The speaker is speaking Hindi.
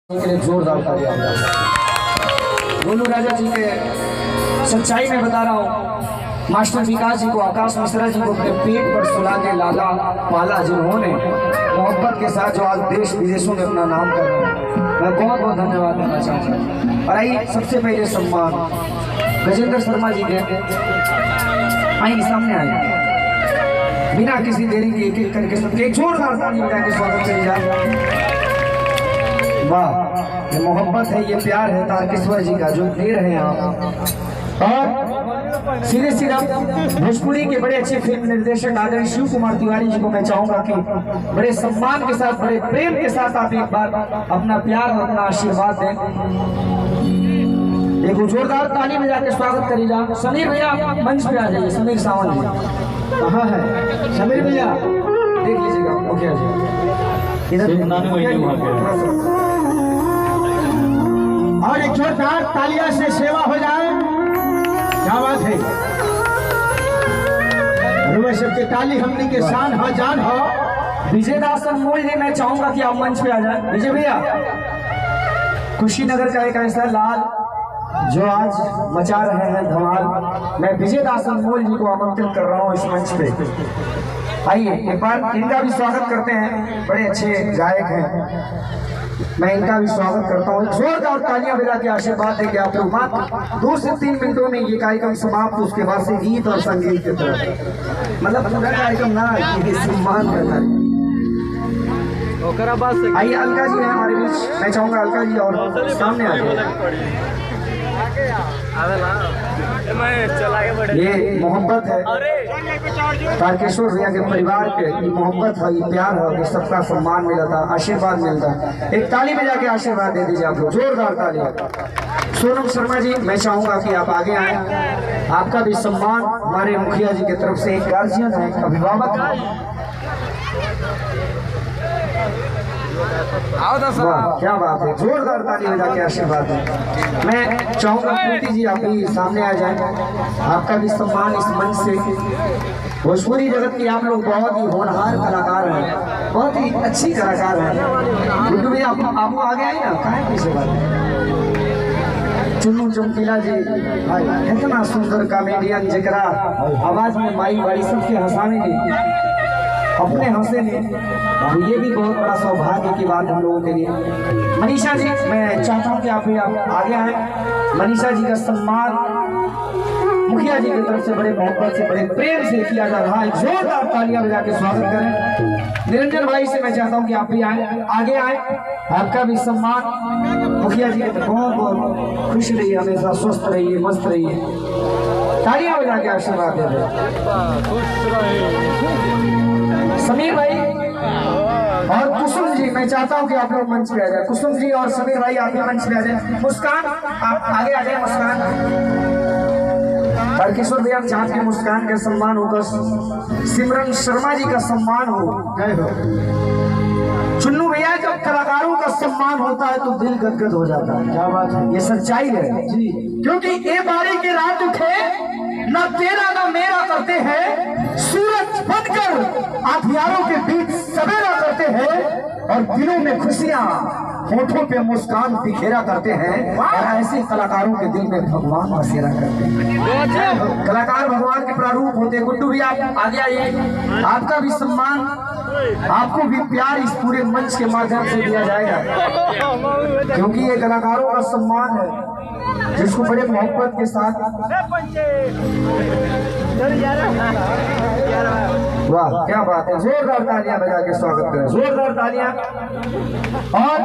के लिए जोरदार तालियां। गोलू राजा जी के सच्चाई में बता रहा हूँ, मास्टर विकास जी को, आकाश मिश्रा जी को अपने पेट पर सुला के लाला पाला जिन्होंने मोहब्बत के साथ जो आज देश विदेशों में अपना नाम कर रहे हैं, मैं बहुत बहुत धन्यवाद देना चाहता हूँ। और आइए सबसे पहले सम्मान गजेंद्र शर्मा जी के, आइए सामने आइए, बिना किसी देरी के एक एक करके सबके जोरदार ताली बजा के स्वागत करिए जाए। वाह, ये मोहब्बत है, ये प्यार है तारकेश्वर जी का जो दे रहे हैं आप। और सीधे सीधा भोजपुरी के बड़े अच्छे फिल्म निर्देशक आदरणीय शिव कुमार तिवारी जी को मैं चाहूंगा कि बड़े सम्मान के साथ, बड़े प्रेम के साथ आप एक बार अपना प्यार और अपना आशीर्वाद दें। एक जोरदार ताली में जाकर स्वागत करिएगा। समीर भैया मंच पे आ जाइए। समीर सावंत जी कहाँ है? समीर भैया देख लीजिएगा। ओके इधर और एक जोरदार तालियां से सेवा हो जाए। क्या बात है, सबके ताली हमने के शान हो, जान हो। विजय दास अनमोल जी, मैं चाहूंगा कि आप मंच पे आ जाए। विजय भैया, कुशीनगर का एक ऐसा लाल जो आज मचा रहे हैं धमाल, मैं विजय दास अनमोल जी को आमंत्रित कर रहा हूँ इस मंच पे। आइए एक बार इनका भी स्वागत करते हैं, बड़े अच्छे गायक हैं, मैं इनका भी स्वागत करता हूँ। जोरदार तालियां बजा के आशीर्वाद देंगे आप लोग। मात्र 2 से 3 मिनटों में ये कार्यक्रम समाप्त, उसके बाद से गीत और संगीत की तरफ, मतलब पूरा कार्यक्रम ना सम्मान करता है। आइए अलका जी है हमारे बीच, मैं चाहूंगा अलका जी और सामने आ जाए। ये मोहब्बत है तारकेश्वर भैया के परिवार के, ये मोहब्बत है, ये प्यार है, ये सबका सम्मान मिला था, आशीर्वाद मिलता है। एक ताली में जाके आशीर्वाद दे दीजिए आप लोग, जोरदार ताली। सोनम शर्मा जी, मैं चाहूंगा कि आप आगे आए, आपका भी सम्मान हमारे मुखिया जी की तरफ से, एक गार्जियन है, एक अभिभावक है। क्या बात है, जोरदार ताली बजा के आशीर्वाद है। मैं चाहूंगा प्रीति जी आप भी सामने आ जाए, आपका भी सम्मान इस मंच से। भोजपुरी जगत की आप लोग बहुत ही होनहार कलाकार हैं, बहुत ही अच्छी कलाकार हैं। गुड्डू भैया आप आगे आए ना, कहाँ पीछे बात। चुन्नू चमकीला जी भाई, इतना सुंदर कॉमेडियन जरा आवाज में माई बाई सबके हंसाने की, अपने हंसे ने, ये भी बहुत बड़ा सौभाग्य की बात हम लोगों के लिए। मनीषा जी, मैं चाहता हूँ कि आप भी आगे आए। मनीषा जी का सम्मान मुखिया जी की तरफ से बड़े मोहब्बत से, बड़े प्रेम से किया जा रहा है। जोरदार तालियां बजा के स्वागत करें। निरंजन भाई से मैं चाहता हूँ कि आप भी आए, आगे आए, आपका भी सम्मान मुखिया जी के तरफ। बहुत बहुत खुश रहिए, हमेशा स्वस्थ रहिए, मस्त रहिए, तालियां बजा के आशीर्वाद दे समीर भाई और कुसुम जी, मैं चाहता हूं कि आप लोग मंच पे आ जाए। कुसुम जी और समीर भाई आप भी मंच पे आ जाए। मुस्कान आप आगे आ जाए। मुस्कान तारकेश्वर भैया चाहते हैं मुस्कान का सम्मान होगा, सिमरन शर्मा जी का सम्मान हो, जय हो। चुन्नू भैया, जब कलाकारों का सम्मान होता है तो दिल गदगद हो जाता है। क्या बात है, ये सच्चाई है जी, क्योंकि ये बारी के रात उठे ना तेरा ना मेरा करते हैं, सूरज बनकर आधियारों के बीच सवेरा करते हैं, और दिलों में खुशियां, होठों पे मुस्कान बिखेरा करते हैं, और ऐसे कलाकारों के दिल में भगवान बसेरा करते हैं। कलाकार भगवान के प्रारूप होते हैं। गुड्डू भी आप आगे आइए, आपका भी सम्मान, आपको भी प्यार इस पूरे मंच के माध्यम से दिया जाएगा, क्योंकि ये कलाकारों का सम्मान है जिसको बड़े मोहब्बत के साथ। वाह क्या बात है, जोरदार तालियां बजा के स्वागत करें, जोरदार तालियां। और